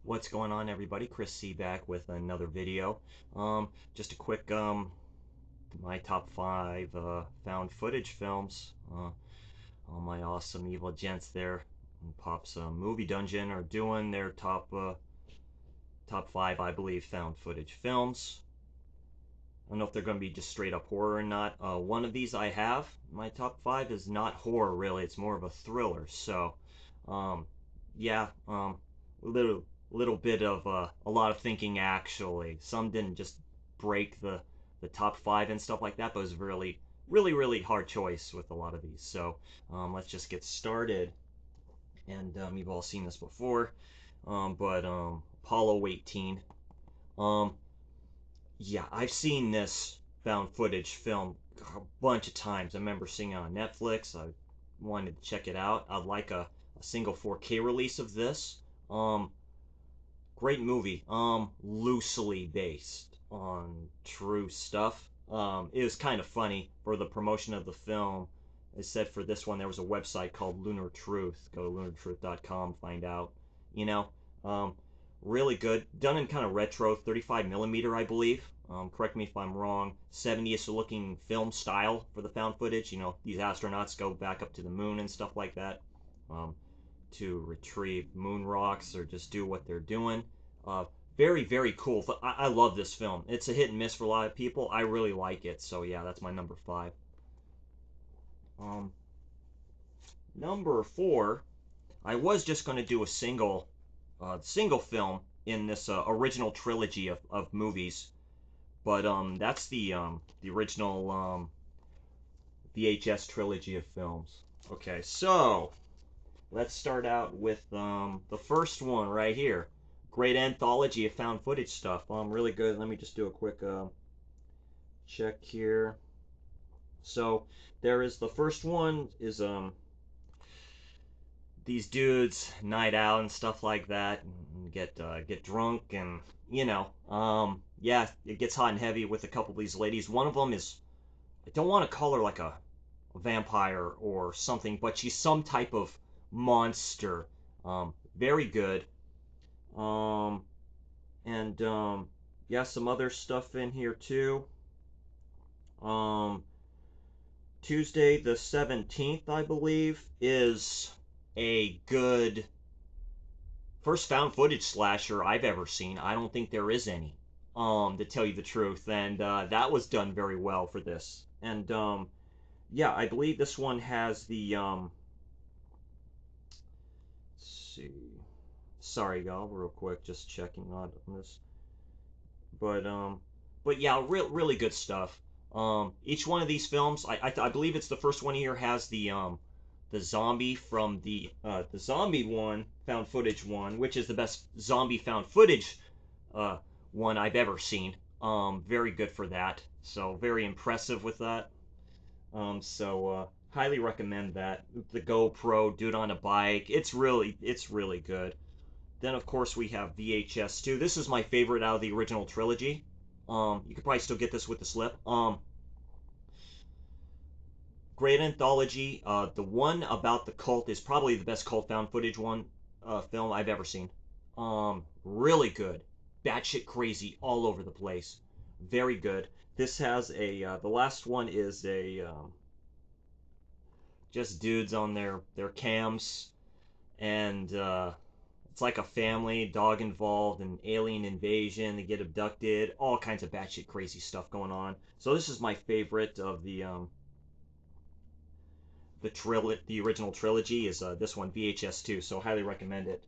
What's going on, everybody? Chris C back with another video. Just a quick my top five found footage films. All my awesome evil gents there in Pop's Movie Dungeon are doing their top five, I believe, found footage films. I don't know if they're going to be just straight up horror or not. One of these I have. My top five is not horror, really. It's more of a thriller. So, um, yeah, little little bit of a lot of thinking actually. Some didn't just break the top five and stuff like that, but it was really hard choice with a lot of these. So, let's just get started. And you've all seen this before, but Apollo 18. Um, yeah, I've seen this found footage film a bunch of times. I remember seeing it on Netflix. I wanted to check it out. I'd like a single 4K release of this. Um, Great movie. Loosely based on true stuff. It was kind of funny for the promotion of the film. It said for this one there was a website called Lunar Truth. Go to lunartruth.com, find out. You know, um, really good. Done in kind of retro 35 millimeter, I believe. Correct me if I'm wrong. 70s looking film style for the found footage. You know, these astronauts go back up to the moon and stuff like that. Um, to retrieve moon rocks or just do what they're doing. Uh, very cool. I love this film. It's a hit and miss for a lot of people. I really like it. So yeah, that's my number five. Um, Number four, I was just going to do a single film in this original trilogy of movies, but that's the original VHS trilogy of films. Okay, so let's start out with the first one right here. Great anthology of found footage stuff. Really good. Let me just do a quick check here. So there is the first one is these dudes night out and stuff like that, and get drunk and yeah, it gets hot and heavy with a couple of these ladies. One of them is, I don't want to call her like a vampire or something, but she's some type of monster. Very good. Um, and yeah, some other stuff in here too. Um, Tuesday the 17th, I believe, is a good first found footage slasher I've ever seen. I don't think there is any, to tell you the truth, and that was done very well for this. And yeah, I believe this one has the let's see. Sorry, y'all, real quick, just checking on this. But yeah, really good stuff. Each one of these films, I believe it's the first one here has the zombie from the zombie one, found footage one, which is the best zombie found footage uh one I've ever seen. Very good for that. So very impressive with that. Highly recommend that. The GoPro, dude on a bike. It's really good. Then of course we have VHS 2. This is my favorite out of the original trilogy. You could probably still get this with the slip. Great anthology. The one about the cult is probably the best cult found footage one film I've ever seen. Really good. Batshit crazy all over the place. Very good. This has the last one is a just dudes on their cams, and it's like a family, dog involved, an alien invasion. They get abducted, all kinds of batshit crazy stuff going on. So this is my favorite of the original trilogy is this one VHS 2. So highly recommend it.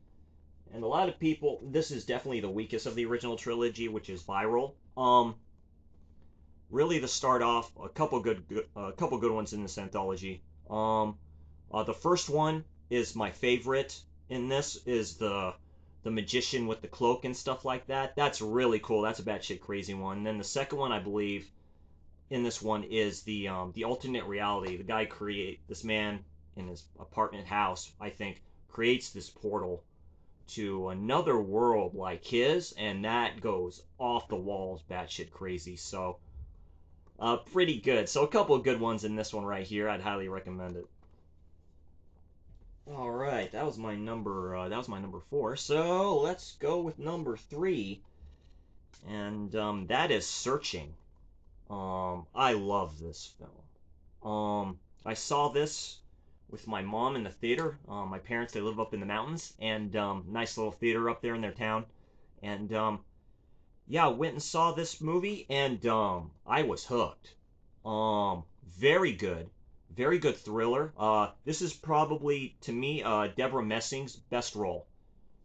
And a lot of people, this is definitely the weakest of the original trilogy, which is Viral. Really to start off, a couple good ones in this anthology. The first one is my favorite in this is the magician with the cloak and stuff like that. That's really cool. That's a batshit crazy one. And then the second one, I believe, in this one is the alternate reality. The guy this man in his apartment house, I think, creates this portal to another world like his, and that goes off the walls, batshit crazy. So, pretty good. So a couple of good ones in this one right here. I'd highly recommend it. All right, that was my number four. So let's go with number three, and that is Searching. I love this film. I saw this with my mom in the theater. My parents, they live up in the mountains, and nice little theater up there in their town. And yeah, went and saw this movie, and I was hooked. Very good, very good thriller. This is probably to me Deborah Messing's best role.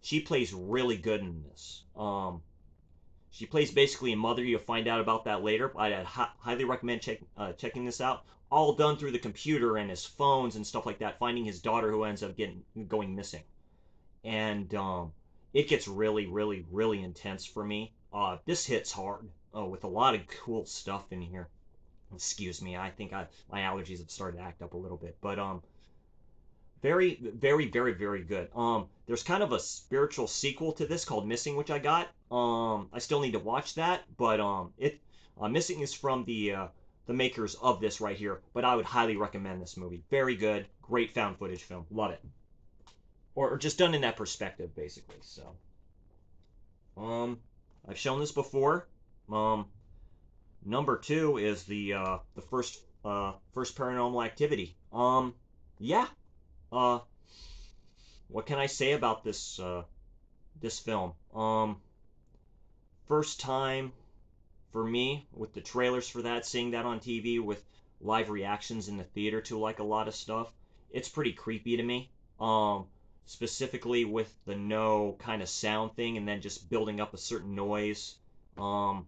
She plays really good in this. She plays basically a mother. You'll find out about that later. I'd highly recommend checking this out. All done through the computer and his phones and stuff like that. Finding his daughter who ends up going missing, and it gets really intense for me. This hits hard with a lot of cool stuff in here. Excuse me, I think my allergies have started to act up a little bit, but very good. There's kind of a spiritual sequel to this called Missing, which I got. I still need to watch that, but Missing is from the makers of this right here. But I would highly recommend this movie. Very good, great found footage film. Love it. Or just done in that perspective, basically. So, um, I've shown this before. Um, Number two is the first Paranormal Activity. Yeah. Uh, what can I say about this film? First time for me with the trailers for that, seeing that on TV with live reactions in the theater to like a lot of stuff. It's pretty creepy to me. Um, Specifically with the no kind of sound thing and then just building up a certain noise. Um,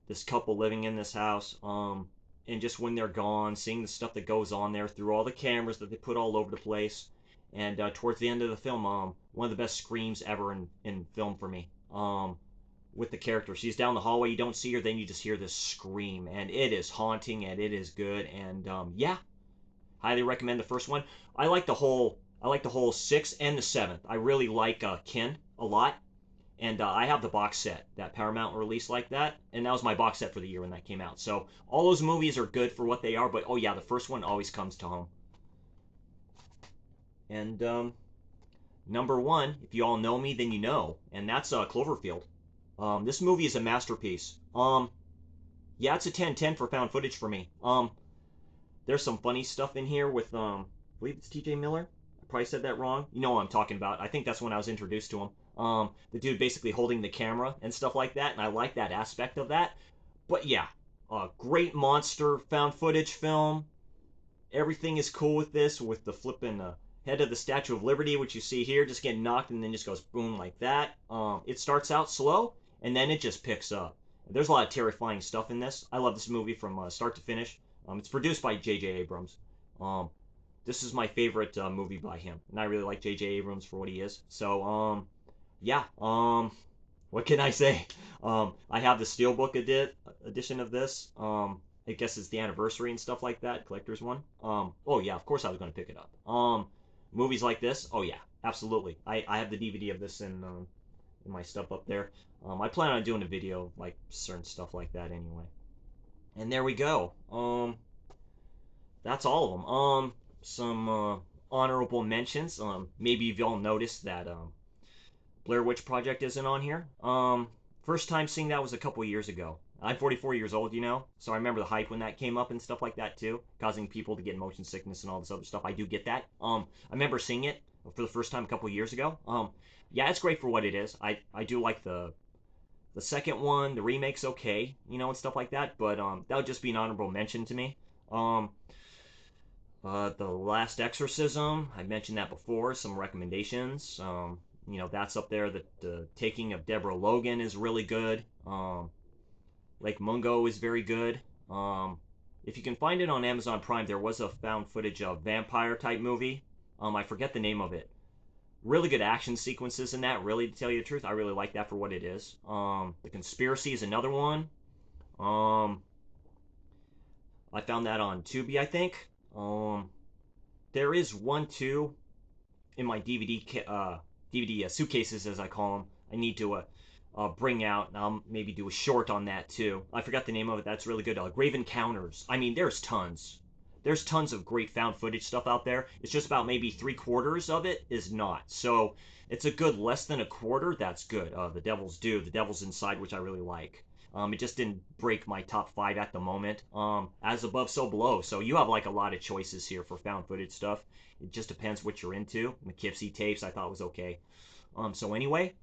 this couple living in this house, and just when they're gone, seeing the stuff that goes on there through all the cameras that they put all over the place. And towards the end of the film, one of the best screams ever in film for me. With the character, she's down the hallway, you don't see her, then you just hear this scream, and it is haunting and it is good. And yeah, highly recommend the first one. I like the whole sixth and the seventh. I really like Kin a lot. And I have the box set that Paramount released like that, and that was my box set for the year when that came out. So all those movies are good for what they are, but oh yeah, the first one always comes to home. And number one, if you all know me, then you know, and that's Cloverfield. This movie is a masterpiece. Yeah, it's a 10/10 for found footage for me. There's some funny stuff in here with I believe it's T.J. Miller. I probably said that wrong. You know what I'm talking about. I think that's when I was introduced to him. The dude basically holding the camera and stuff like that, and I like that aspect of that. But yeah, a great monster found footage film. Everything is cool with this, with the flipping head of the Statue of Liberty, which you see here, just getting knocked and then just goes boom like that. It starts out slow and then it just picks up. There's a lot of terrifying stuff in this. I love this movie from start to finish. It's produced by J.J. Abrams. Um, this is my favorite movie by him, and I really like J.J. Abrams for what he is. So, yeah. What can I say? I have the Steelbook edition of this. I guess it's the anniversary and stuff like that, collector's one. Oh yeah, of course I was going to pick it up. Movies like this, oh yeah, absolutely. I have the DVD of this in my stuff up there. I plan on doing a video like certain stuff like that anyway. And there we go. That's all of them. Some honorable mentions. Maybe you've all noticed that Blair Witch Project isn't on here. First time seeing that was a couple years ago. I'm 44 years old, so I remember the hype when that came up and stuff like that too, causing people to get motion sickness and all this other stuff. I do get that. I remember seeing it for the first time a couple years ago. Yeah, it's great for what it is. I do like the second one. The remake's okay, and stuff like that. But that would just be an honorable mention to me. Um, the Last Exorcism, I mentioned that before. Some recommendations. That's up there. The Taking of Deborah Logan is really good. Lake Mungo is very good. If you can find it on Amazon Prime, there was a found footage of vampire type movie. I forget the name of it. Really good action sequences in that. Really, to tell you the truth, I really like that for what it is. The Conspiracy is another one. Um, I found that on Tubi, I think. There is one too in my DVD suitcases, as I call them. I need to bring out, and I'll maybe do a short on that too. I forgot the name of it. That's really good. Grave Encounters. I mean, there's tons. there's tons of great found footage stuff out there. It's just about maybe 3/4 of it is not. So it's a good less than a quarter. That's good. The Devil's Due, The Devil's Inside, which I really like. It just didn't break my top five at the moment. As above, so below. So you have like a lot of choices here for found footage stuff. It just depends what you're into. Poughkeepsie tapes, I thought was okay. So anyway,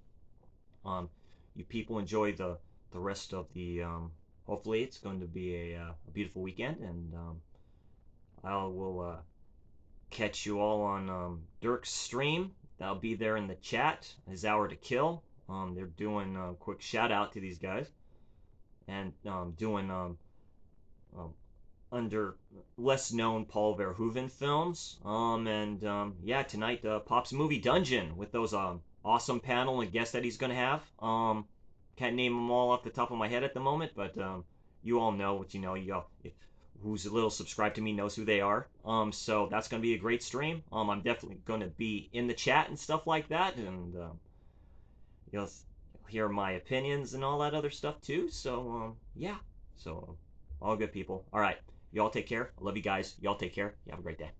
you people enjoy the rest of the. Hopefully, it's going to be a beautiful weekend, and I will catch you all on Dirk's stream. That'll be there in the chat. His Hour to Kill. They're doing a quick shout out to these guys and doing um, under less known Paul Verhoeven films. Yeah, tonight Pop's Movie Dungeon with those awesome panel and guests that he's gonna have. Can't name them all off the top of my head at the moment, but you all know what you know. You all, who's a little subscribed to me knows who they are. So that's gonna be a great stream. I'm definitely gonna be in the chat and stuff like that, and you'll hear my opinions and all that other stuff too. So yeah, so all good people. All right, y'all take care. I love you guys. Y'all take care. You have a great day.